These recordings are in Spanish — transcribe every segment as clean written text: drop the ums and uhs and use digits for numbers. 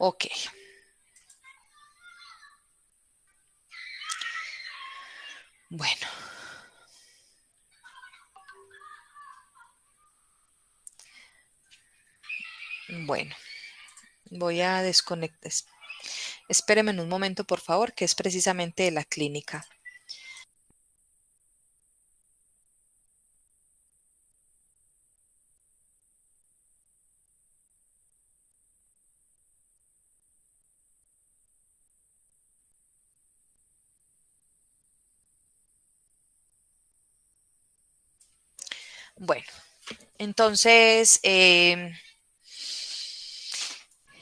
Ok, bueno, bueno, voy a desconectar. Espéreme en un momento, por favor, que es precisamente de la clínica. Bueno, entonces,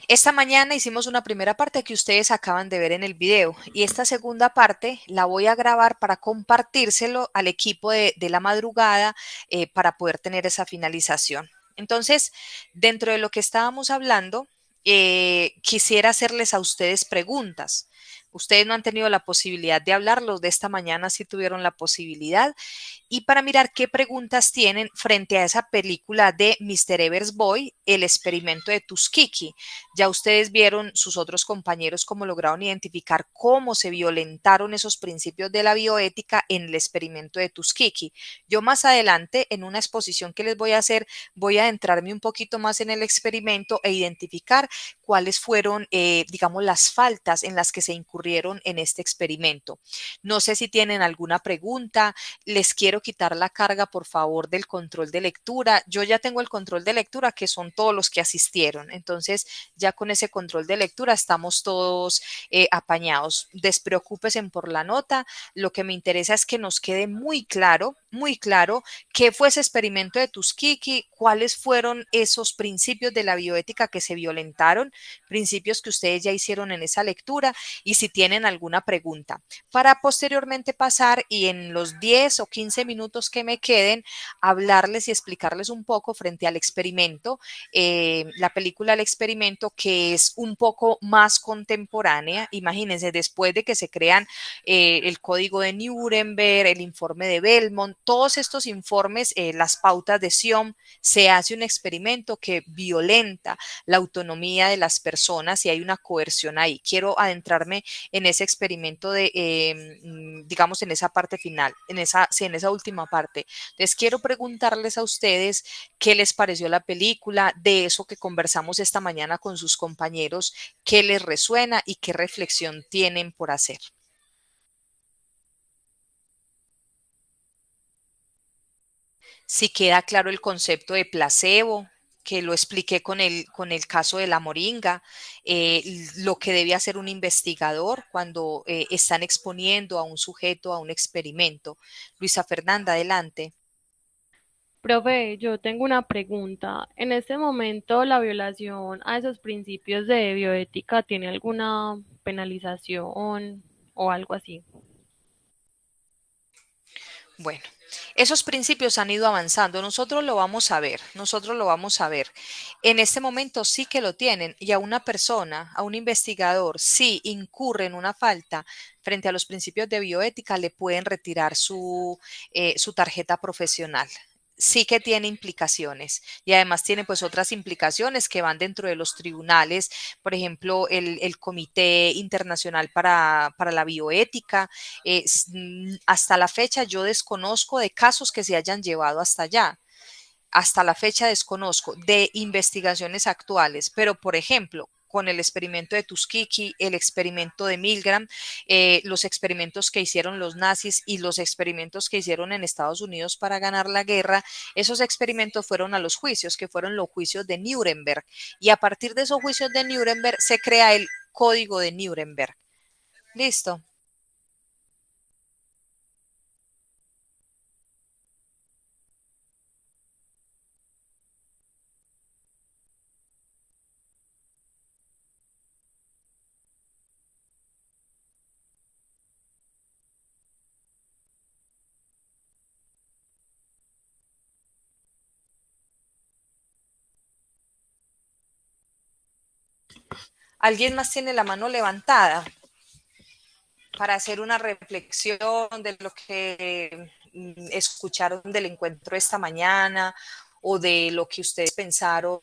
esta mañana hicimos una primera parte que ustedes acaban de ver en el video y esta segunda parte la voy a grabar para compartírselo al equipo de la madrugada para poder tener esa finalización. Entonces, dentro de lo que estábamos hablando, quisiera hacerles a ustedes preguntas. Ustedes no han tenido la posibilidad de hablar, los de esta mañana sí tuvieron la posibilidad y para mirar qué preguntas tienen frente a esa película de Mr. Evers Boy, El experimento de Tuskegee. Ya ustedes vieron sus otros compañeros cómo lograron identificar cómo se violentaron esos principios de la bioética en el experimento de Tuskegee. Yo más adelante, en una exposición que les voy a hacer, voy a adentrarme un poquito más en el experimento e identificar cuáles fueron, digamos, las faltas en las que se incurrieron en este experimento. No sé si tienen alguna pregunta. Les quiero quitar la carga, por favor, del control de lectura. Yo ya tengo el control de lectura, que son todos los que asistieron. Entonces, ya con ese control de lectura estamos todos apañados. Despreocúpese por la nota. Lo que me interesa es que nos quede muy claro, qué fue ese experimento de Tuskegee, cuáles fueron esos principios de la bioética que se violentaron, principios que ustedes ya hicieron en esa lectura y si tienen alguna pregunta para posteriormente pasar y en los 10 o 15 minutos que me queden, hablarles y explicarles un poco frente al experimento, la película El experimento, que es un poco más contemporánea. Imagínense, después de que se crean el código de Nuremberg, el informe de Belmont, todos estos informes, las pautas de Sion, se hace un experimento que violenta la autonomía de las personas y hay una coerción ahí. Quiero adentrarme en ese experimento de, digamos, en esa parte final, sí, en esa última parte. Entonces, quiero preguntarles a ustedes qué les pareció la película, de eso que conversamos esta mañana con sus compañeros, qué les resuena y qué reflexión tienen por hacer. Si queda claro el concepto de placebo, que lo expliqué con el caso de la moringa, lo que debe hacer un investigador cuando están exponiendo a un sujeto a un experimento. Luisa Fernanda, adelante. Profe, yo tengo una pregunta. En este momento, ¿la violación a esos principios de bioética tiene alguna penalización o algo así? Bueno, esos principios han ido avanzando. Nosotros lo vamos a ver, nosotros lo vamos a ver. En este momento sí que lo tienen y a una persona, a un investigador, si incurre en una falta frente a los principios de bioética, le pueden retirar su tarjeta profesional. Sí que tiene implicaciones y además tiene pues otras implicaciones que van dentro de los tribunales, por ejemplo, el Comité Internacional para la Bioética. Hasta la fecha yo desconozco de casos que se hayan llevado hasta allá. Hasta la fecha desconozco de investigaciones actuales, pero por ejemplo, con el experimento de Tuskegee, el experimento de Milgram, los experimentos que hicieron los nazis y los experimentos que hicieron en Estados Unidos para ganar la guerra, esos experimentos fueron a los juicios, que fueron los juicios de Nuremberg. Y a partir de esos juicios de Nuremberg se crea el Código de Nuremberg. Listo. ¿Alguien más tiene la mano levantada para hacer una reflexión de lo que escucharon del encuentro esta mañana o de lo que ustedes pensaron?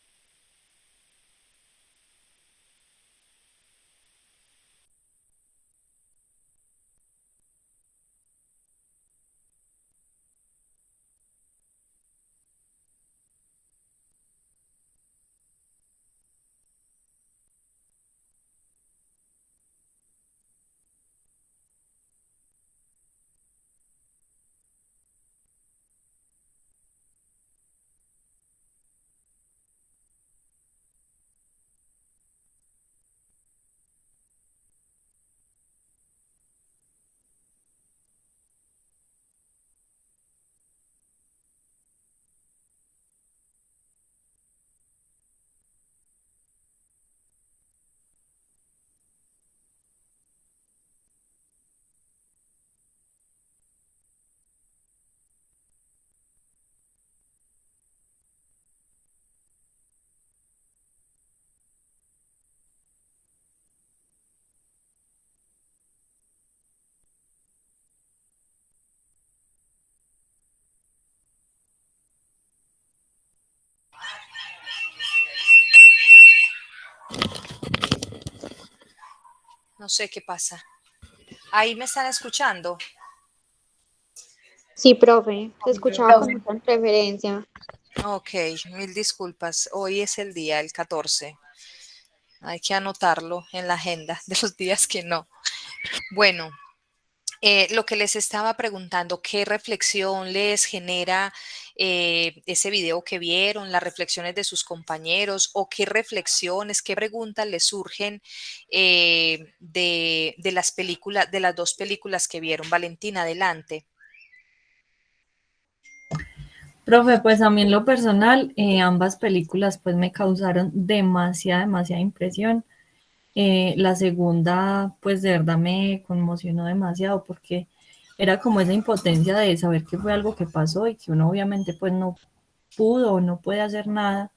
No sé qué pasa. Ahí me están escuchando. Sí, profe, se escuchaba con mucha interferencia. Ok, mil disculpas. Hoy es el día, el 14. Hay que anotarlo en la agenda de los días que no. Bueno, lo que les estaba preguntando, ¿qué reflexión les genera ese video que vieron, las reflexiones de sus compañeros o qué reflexiones, qué preguntas les surgen de las películas, de las dos películas que vieron? Valentina, adelante. Profe, pues a mí en lo personal, ambas películas pues me causaron demasiada impresión. La segunda, pues de verdad me conmocionó demasiado porque era como esa impotencia de saber que fue algo que pasó y que uno obviamente pues no pudo o no puede hacer nada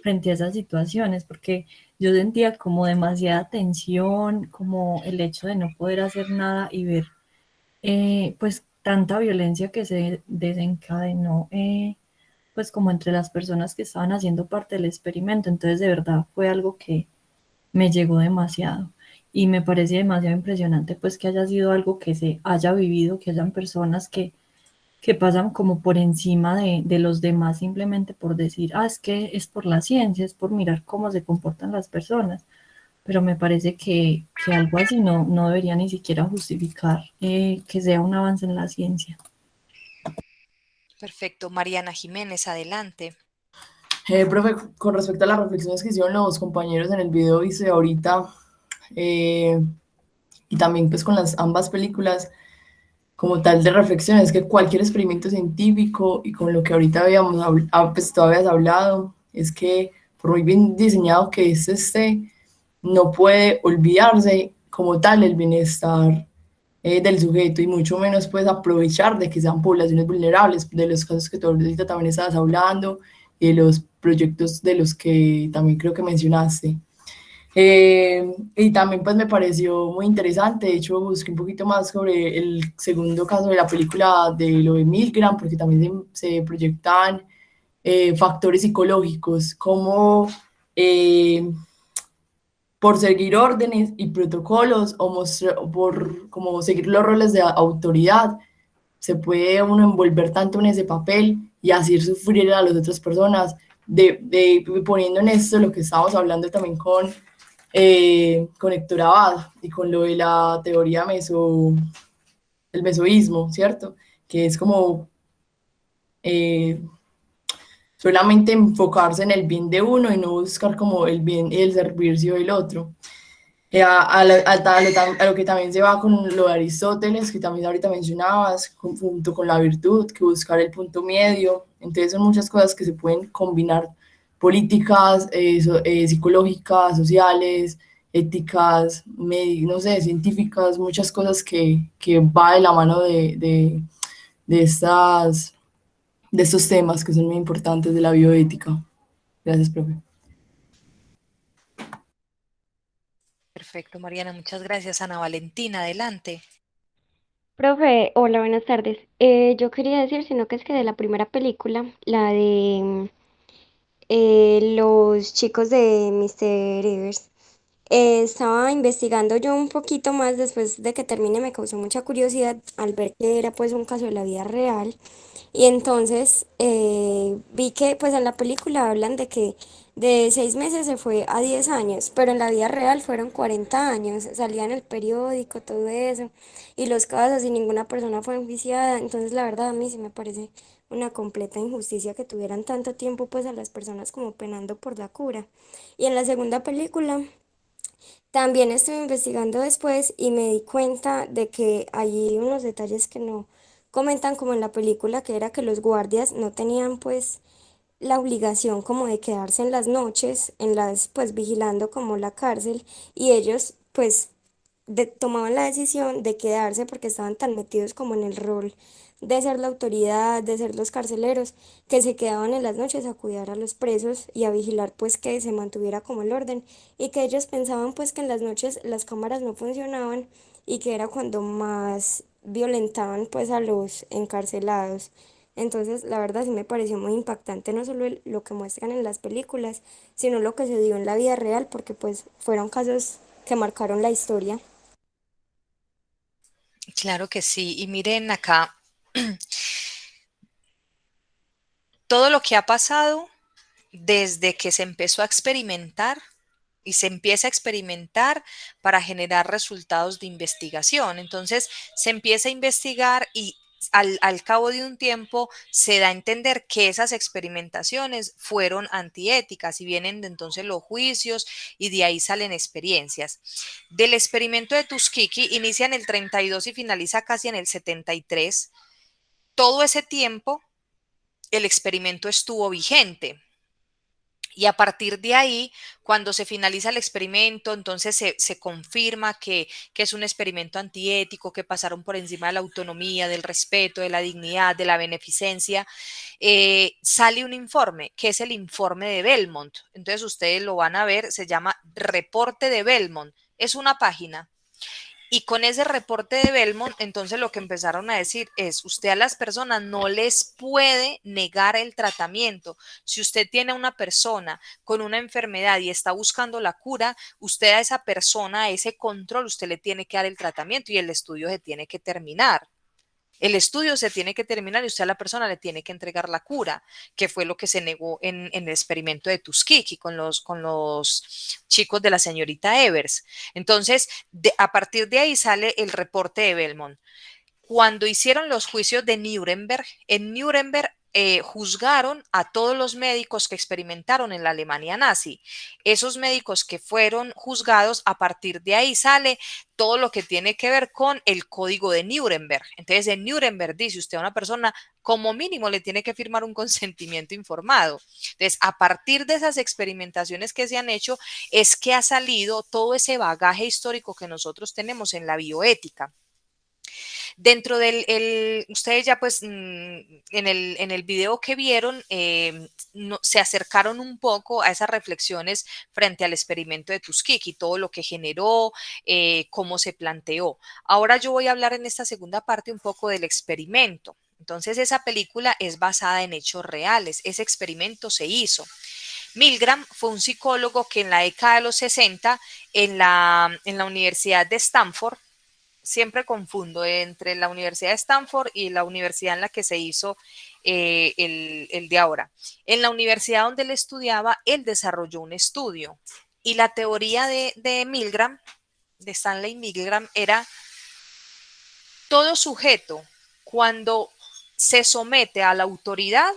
frente a esas situaciones, porque yo sentía como demasiada tensión, como el hecho de no poder hacer nada y ver pues tanta violencia que se desencadenó pues como entre las personas que estaban haciendo parte del experimento. Entonces de verdad fue algo que me llegó demasiado y me parece demasiado impresionante pues que haya sido algo que se haya vivido, que hayan personas que pasan como por encima de los demás simplemente por decir, ah, es que es por la ciencia, es por mirar cómo se comportan las personas. Pero me parece que algo así no debería ni siquiera justificar que sea un avance en la ciencia. Perfecto. Mariana Jiménez, adelante. Profe, con respecto a las reflexiones que hicieron los compañeros en el video, hice ahorita, eh, y también pues con las ambas películas, como tal de reflexión, es que cualquier experimento científico y con lo que ahorita pues todavía has hablado, es que por muy bien diseñado que este esté, no puede olvidarse como tal el bienestar del sujeto y mucho menos pues aprovechar de que sean poblaciones vulnerables, de los casos que tú ahorita también estabas hablando y de los proyectos de los que también creo que mencionaste. Y también pues me pareció muy interesante, de hecho busqué un poquito más sobre el segundo caso de la película de lo de Milgram, porque también se proyectan factores psicológicos, como eh, por seguir órdenes y protocolos o por como seguir los roles de autoridad, se puede uno envolver tanto en ese papel y así sufrir a las otras personas, poniendo en esto lo que estábamos hablando también con Héctor Abad y con lo de la teoría el mesoísmo, ¿cierto? Que es como eh, solamente enfocarse en el bien de uno y no buscar como el bien y el servicio del otro. A lo que también se va con lo de Aristóteles, que también ahorita mencionabas, junto con la virtud, que buscar el punto medio. Entonces son muchas cosas que se pueden combinar, políticas, psicológicas, sociales, éticas, no sé, científicas, muchas cosas que va de la mano de estas, de estos temas que son muy importantes de la bioética. Gracias, profe. Perfecto, Mariana, muchas gracias. Ana Valentina, adelante. Profe, hola, buenas tardes. Yo quería decir, sino que es que de la primera película, la de los chicos de Mr. Rivers, estaba investigando yo un poquito más después de que termine, me causó mucha curiosidad al ver que era pues un caso de la vida real. Y entonces vi que pues en la película hablan de que de 6 meses se fue a 10 años, pero en la vida real fueron 40 años, salía en el periódico, todo eso, y los casos y ninguna persona fue enjuiciada. Entonces la verdad a mí sí me parece una completa injusticia que tuvieran tanto tiempo pues a las personas como penando por la cura. Y en la segunda película también estuve investigando después y me di cuenta de que hay unos detalles que no comentan como en la película, que era que los guardias no tenían pues la obligación como de quedarse en las noches, en las pues vigilando como la cárcel, y ellos pues tomaban la decisión de quedarse porque estaban tan metidos como en el rol de ser la autoridad, de ser los carceleros, que se quedaban en las noches a cuidar a los presos y a vigilar pues que se mantuviera como el orden, y que ellos pensaban pues que en las noches las cámaras no funcionaban y que era cuando más violentaban pues a los encarcelados. Entonces, la verdad sí me pareció muy impactante no solo lo que muestran en las películas, sino lo que se dio en la vida real, porque pues fueron casos que marcaron la historia. Claro que sí. Y miren acá, todo lo que ha pasado desde que se empezó a experimentar y se empieza a experimentar para generar resultados de investigación. Entonces, se empieza a investigar y al cabo de un tiempo se da a entender que esas experimentaciones fueron antiéticas y vienen de entonces los juicios y de ahí salen experiencias. Del experimento de Tuskegee inicia en el 32 y finaliza casi en el 73. Todo ese tiempo el experimento estuvo vigente. Y a partir de ahí, cuando se finaliza el experimento, entonces se confirma que es un experimento antiético, que pasaron por encima de la autonomía, del respeto, de la dignidad, de la beneficencia. Sale un informe, que es el informe de Belmont. Entonces ustedes lo van a ver, se llama Reporte de Belmont. Es una página. Y con ese reporte de Belmont, entonces lo que empezaron a decir es, usted a las personas no les puede negar el tratamiento. Si usted tiene a una persona con una enfermedad y está buscando la cura, usted a esa persona, a ese control, usted le tiene que dar el tratamiento y el estudio se tiene que terminar. El estudio se tiene que terminar y usted a la persona le tiene que entregar la cura, que fue lo que se negó en el experimento de Tuskegee con los chicos de la señorita Evers. Entonces, a partir de ahí sale el reporte de Belmont. Cuando hicieron los juicios de Nuremberg, en Nuremberg juzgaron a todos los médicos que experimentaron en la Alemania nazi. Esos médicos que fueron juzgados, a partir de ahí sale todo lo que tiene que ver con el código de Nuremberg. Entonces, en Nuremberg dice usted a una persona, como mínimo le tiene que firmar un consentimiento informado. Entonces, a partir de esas experimentaciones que se han hecho, es que ha salido todo ese bagaje histórico que nosotros tenemos en la bioética. Dentro ustedes ya pues en el video que vieron se acercaron un poco a esas reflexiones frente al experimento de Tuskegee, todo lo que generó, cómo se planteó. Ahora yo voy a hablar en esta segunda parte un poco del experimento. Entonces esa película es basada en hechos reales, ese experimento se hizo. Milgram fue un psicólogo que en la década de los 60 en la Universidad de Stanford, siempre confundo entre la Universidad de Stanford y la universidad en la que se hizo el de ahora. En la universidad donde él estudiaba, él desarrolló un estudio y la teoría de Milgram, de Stanley Milgram, era todo sujeto cuando se somete a la autoridad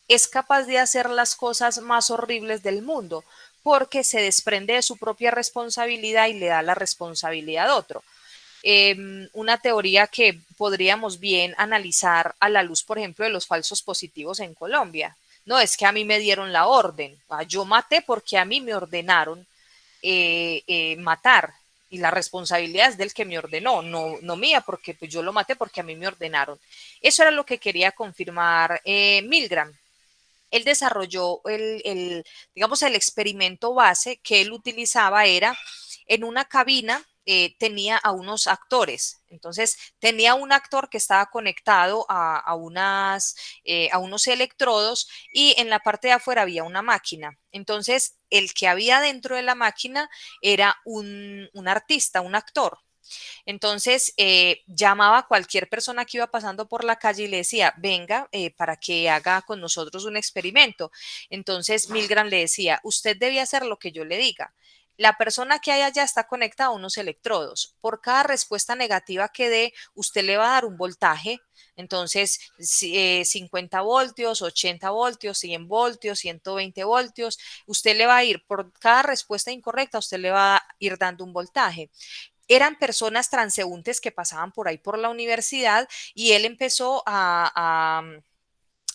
es capaz de hacer las cosas más horribles del mundo porque se desprende de su propia responsabilidad y le da la responsabilidad a otro. Una teoría que podríamos bien analizar a la luz, por ejemplo, de los falsos positivos en Colombia. No, es que a mí me dieron la orden. Yo maté porque a mí me ordenaron matar y la responsabilidad es del que me ordenó, no mía, porque pues, yo lo maté porque a mí me ordenaron. Eso era lo que quería confirmar Milgram. Él desarrolló digamos, el experimento base que él utilizaba era en una cabina tenía a unos actores. Entonces, tenía un actor que estaba conectado a unos electrodos y en la parte de afuera había una máquina. Entonces, el que había dentro de la máquina era un artista, un actor. Entonces, llamaba a cualquier persona que iba pasando por la calle y le decía, venga, para que haga con nosotros un experimento. Entonces, Milgram le decía, usted debe hacer lo que yo le diga. La persona que hay allá está conectada a unos electrodos. Por cada respuesta negativa que dé, usted le va a dar un voltaje. Entonces, 50 voltios, 80 voltios, 100 voltios, 120 voltios. Usted le va a ir, por cada respuesta incorrecta, usted le va a ir dando un voltaje. Eran personas transeúntes que pasaban por ahí por la universidad y él empezó a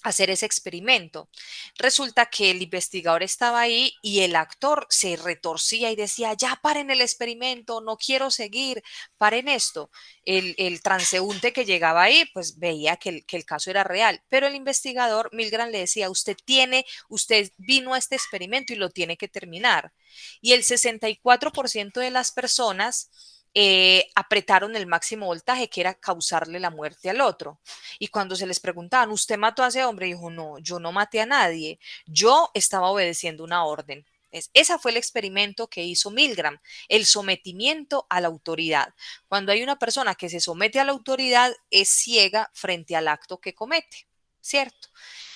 hacer ese experimento. Resulta que el investigador estaba ahí y el actor se retorcía y decía, ya paren el experimento, no quiero seguir, paren esto. El transeúnte que llegaba ahí, pues veía que el caso era real, pero el investigador, Milgram, le decía, usted vino a este experimento y lo tiene que terminar. Y el 64% de las personas apretaron el máximo voltaje, que era causarle la muerte al otro. Y cuando se les preguntaban, ¿usted mató a ese hombre? Dijo, no, yo no maté a nadie, yo estaba obedeciendo una orden. Ese fue el experimento que hizo Milgram, el sometimiento a la autoridad. Cuando hay una persona que se somete a la autoridad, es ciega frente al acto que comete, ¿cierto?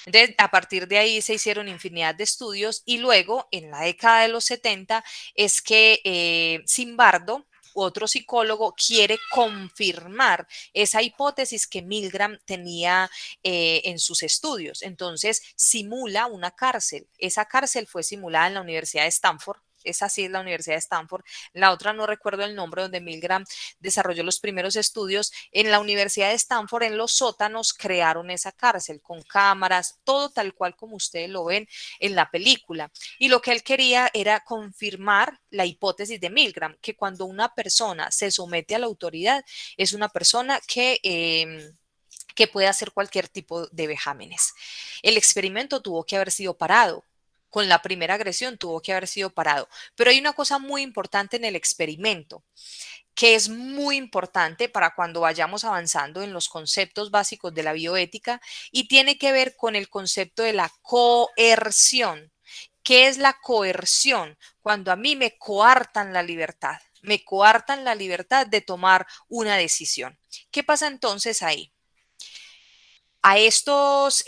Entonces, a partir de ahí se hicieron infinidad de estudios y luego, en la década de los 70, es que Zimbardo, otro psicólogo, quiere confirmar esa hipótesis que Milgram tenía en sus estudios. Entonces, simula una cárcel. Esa cárcel fue simulada en la Universidad de Stanford. Esa sí es la Universidad de Stanford. La otra no recuerdo el nombre, donde Milgram desarrolló los primeros estudios. En la Universidad de Stanford, en los sótanos, crearon esa cárcel con cámaras, todo tal cual como ustedes lo ven en la película. Y lo que él quería era confirmar la hipótesis de Milgram, que cuando una persona se somete a la autoridad, es una persona que puede hacer cualquier tipo de vejámenes. El experimento tuvo que haber sido parado. Con la primera agresión tuvo que haber sido parado. Pero hay una cosa muy importante en el experimento, que es muy importante para cuando vayamos avanzando en los conceptos básicos de la bioética, y tiene que ver con el concepto de la coerción. ¿Qué es la coerción? Cuando a mí me coartan la libertad. Me coartan la libertad de tomar una decisión. ¿Qué pasa entonces ahí? A estos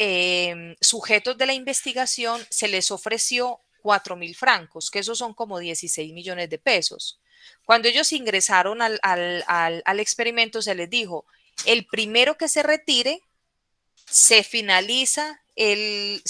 sujetos de la investigación se les ofreció 4.000 francos, que esos son como 16 millones de pesos. Cuando ellos ingresaron al experimento, se les dijo, el primero que se retire, se finaliza el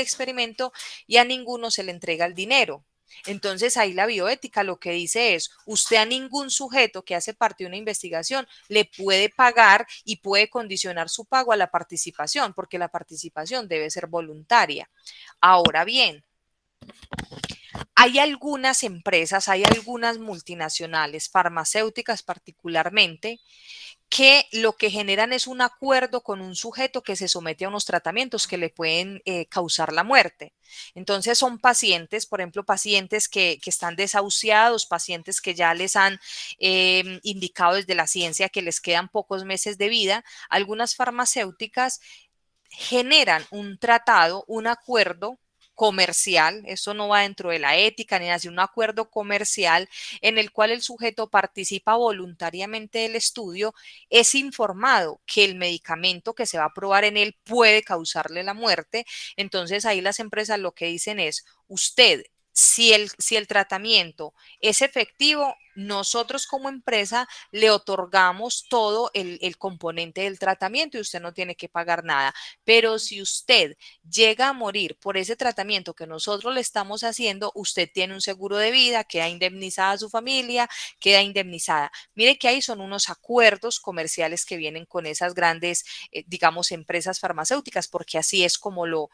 experimento y a ninguno se le entrega el dinero. Entonces ahí la bioética lo que dice es, usted a ningún sujeto que hace parte de una investigación le puede pagar y puede condicionar su pago a la participación, porque la participación debe ser voluntaria. Ahora bien, hay algunas empresas, hay algunas multinacionales, farmacéuticas particularmente, que lo que generan es un acuerdo con un sujeto que se somete a unos tratamientos que le pueden causar la muerte. Entonces son pacientes, por ejemplo, pacientes que están desahuciados, pacientes que ya les han indicado desde la ciencia que les quedan pocos meses de vida. Algunas farmacéuticas generan un tratado, un acuerdo comercial, eso no va dentro de la ética ni hace un acuerdo comercial en el cual el sujeto participa voluntariamente del estudio, es informado que el medicamento que se va a probar en él puede causarle la muerte. Entonces ahí las empresas lo que dicen es, usted, si el tratamiento es efectivo, nosotros como empresa le otorgamos todo el componente del tratamiento y usted no tiene que pagar nada. Pero si usted llega a morir por ese tratamiento que nosotros le estamos haciendo, usted tiene un seguro de vida, queda indemnizada su familia, queda indemnizada. Mire que ahí son unos acuerdos comerciales que vienen con esas grandes, digamos, empresas farmacéuticas, porque así es como lo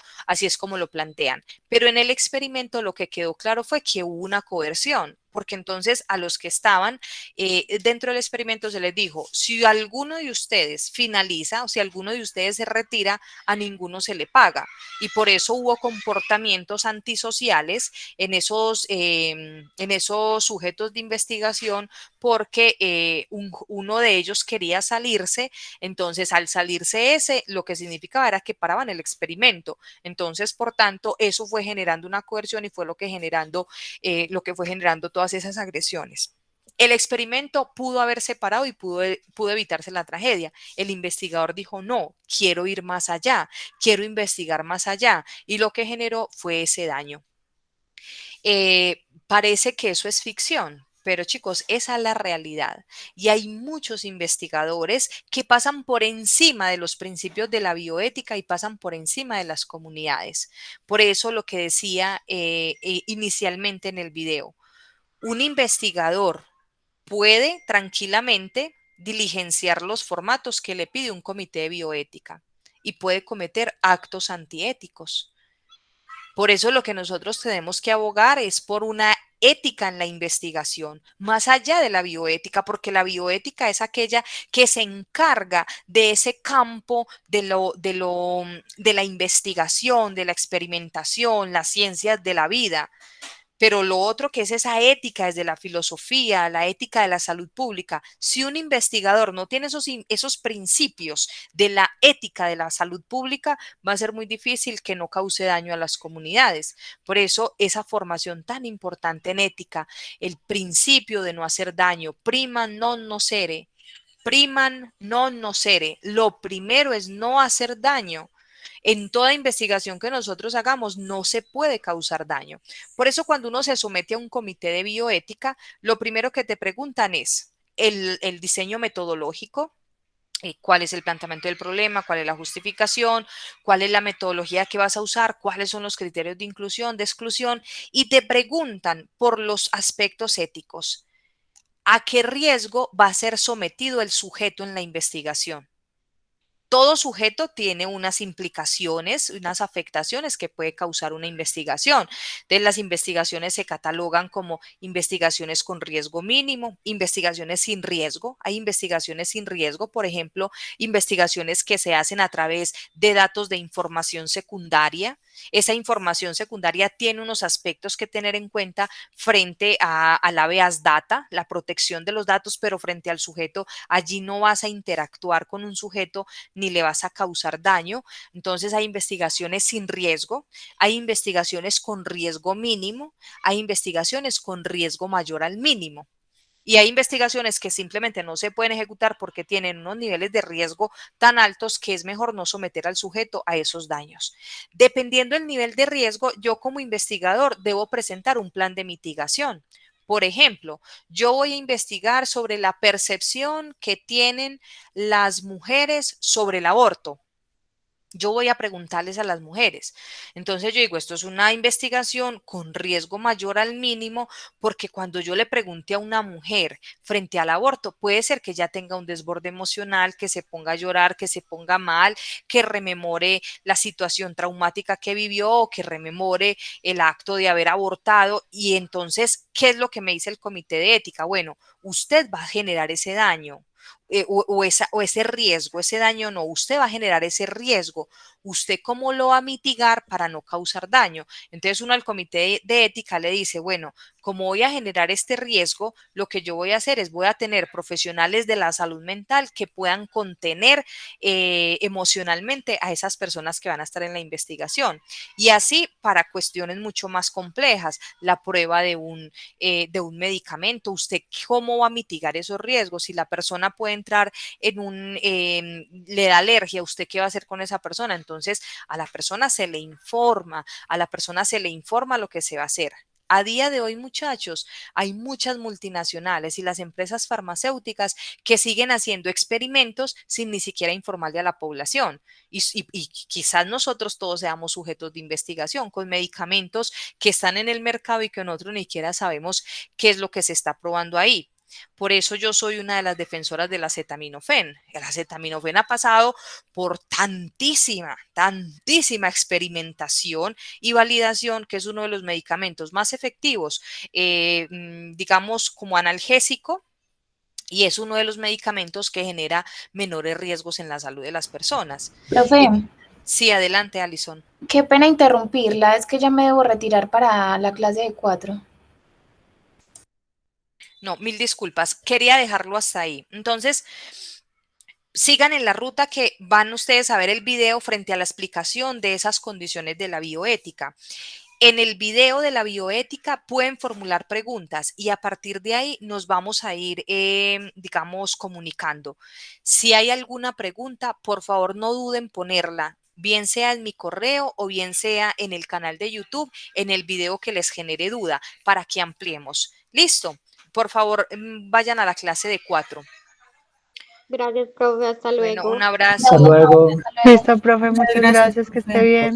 plantean. Pero en el experimento lo que quedó claro fue que hubo una coerción, porque entonces a los que estaban dentro del experimento se les dijo, si alguno de ustedes finaliza o si alguno de ustedes se retira, a ninguno se le paga. Y por eso hubo comportamientos antisociales en esos sujetos de investigación, porque uno de ellos quería salirse. Entonces al salirse ese, lo que significaba era que paraban el experimento. Entonces, por tanto, eso fue generando una coerción y fue lo que fue generando todas esas agresiones. El experimento pudo haberse parado y pudo evitarse la tragedia. El investigador dijo, no, quiero ir más allá, quiero investigar más allá. Y lo que generó fue ese daño. Parece que eso es ficción, pero chicos, esa es la realidad. Y hay muchos investigadores que pasan por encima de los principios de la bioética y pasan por encima de las comunidades. Por eso lo que decía inicialmente en el video, un investigador puede tranquilamente diligenciar los formatos que le pide un comité de bioética y puede cometer actos antiéticos. Por eso lo que nosotros tenemos que abogar es por una ética en la investigación, más allá de la bioética, porque la bioética es aquella que se encarga de ese campo de la investigación, de la experimentación, las ciencias de la vida. Pero lo otro que es esa ética desde la filosofía, la ética de la salud pública, si un investigador no tiene esos principios de la ética de la salud pública, va a ser muy difícil que no cause daño a las comunidades. Por eso esa formación tan importante en ética, el principio de no hacer daño, prima non nocere, priman non nocere. Lo primero es no hacer daño. En toda investigación que nosotros hagamos no se puede causar daño. Por eso cuando uno se somete a un comité de bioética, lo primero que te preguntan es el diseño metodológico, cuál es el planteamiento del problema, cuál es la justificación, cuál es la metodología que vas a usar, cuáles son los criterios de inclusión, de exclusión, y te preguntan por los aspectos éticos. ¿A qué riesgo va a ser sometido el sujeto en la investigación? Todo sujeto tiene unas implicaciones, unas afectaciones que puede causar una investigación. Entonces, las investigaciones se catalogan como investigaciones con riesgo mínimo, investigaciones sin riesgo. Hay investigaciones sin riesgo, por ejemplo, investigaciones que se hacen a través de datos de información secundaria. Esa información secundaria tiene unos aspectos que tener en cuenta frente a la habeas data, la protección de los datos, pero frente al sujeto, allí no vas a interactuar con un sujeto ni le vas a causar daño. Entonces hay investigaciones sin riesgo, hay investigaciones con riesgo mínimo, hay investigaciones con riesgo mayor al mínimo. Y hay investigaciones que simplemente no se pueden ejecutar porque tienen unos niveles de riesgo tan altos que es mejor no someter al sujeto a esos daños. Dependiendo del nivel de riesgo, yo como investigador debo presentar un plan de mitigación. Por ejemplo, yo voy a investigar sobre la percepción que tienen las mujeres sobre el aborto. Yo voy a preguntarles a las mujeres. Entonces yo digo, esto es una investigación con riesgo mayor al mínimo, porque cuando yo le pregunte a una mujer frente al aborto, puede ser que ya tenga un desborde emocional, que se ponga a llorar, que se ponga mal, que rememore la situación traumática que vivió o que rememore el acto de haber abortado. Y entonces, ¿qué es lo que me dice el comité de ética? Bueno, usted va a generar ese daño. O ese riesgo, ese daño no, usted va a generar ese riesgo, usted cómo lo va a mitigar para no causar daño. Entonces uno al comité de ética le dice, bueno, como voy a generar este riesgo, lo que yo voy a hacer es voy a tener profesionales de la salud mental que puedan contener emocionalmente a esas personas que van a estar en la investigación. Y así para cuestiones mucho más complejas, la prueba de un medicamento, usted cómo va a mitigar esos riesgos. Si la persona puede entrar le da alergia, ¿usted qué va a hacer con esa persona? Entonces a la persona se le informa, lo que se va a hacer. A día de hoy, muchachos, hay muchas multinacionales y las empresas farmacéuticas que siguen haciendo experimentos sin ni siquiera informarle a la población. Y quizás nosotros todos seamos sujetos de investigación con medicamentos que están en el mercado y que nosotros ni siquiera sabemos qué es lo que se está probando ahí. Por eso yo soy una de las defensoras del acetaminofén. El acetaminofén ha pasado por tantísima experimentación y validación, que es uno de los medicamentos más efectivos, digamos, como analgésico, y es uno de los medicamentos que genera menores riesgos en la salud de las personas. Profe, Sí, adelante, Alison. qué pena interrumpirla, es que ya me debo retirar para la clase de 4. No, mil disculpas. Quería dejarlo hasta ahí. Entonces, sigan en la ruta que van ustedes a ver el video frente a la explicación de esas condiciones de la bioética. En el video de la bioética pueden formular preguntas y a partir de ahí nos vamos a ir, digamos, comunicando. Si hay alguna pregunta, por favor no duden en ponerla, bien sea en mi correo o bien sea en el canal de YouTube, en el video que les genere duda, para que ampliemos. ¿Listo? Por favor, vayan a la clase de 4. Gracias, profe, hasta Bueno, luego. un abrazo. Hasta luego. Listo, profe, muchas Gracias, gracias, que esté profe. bien.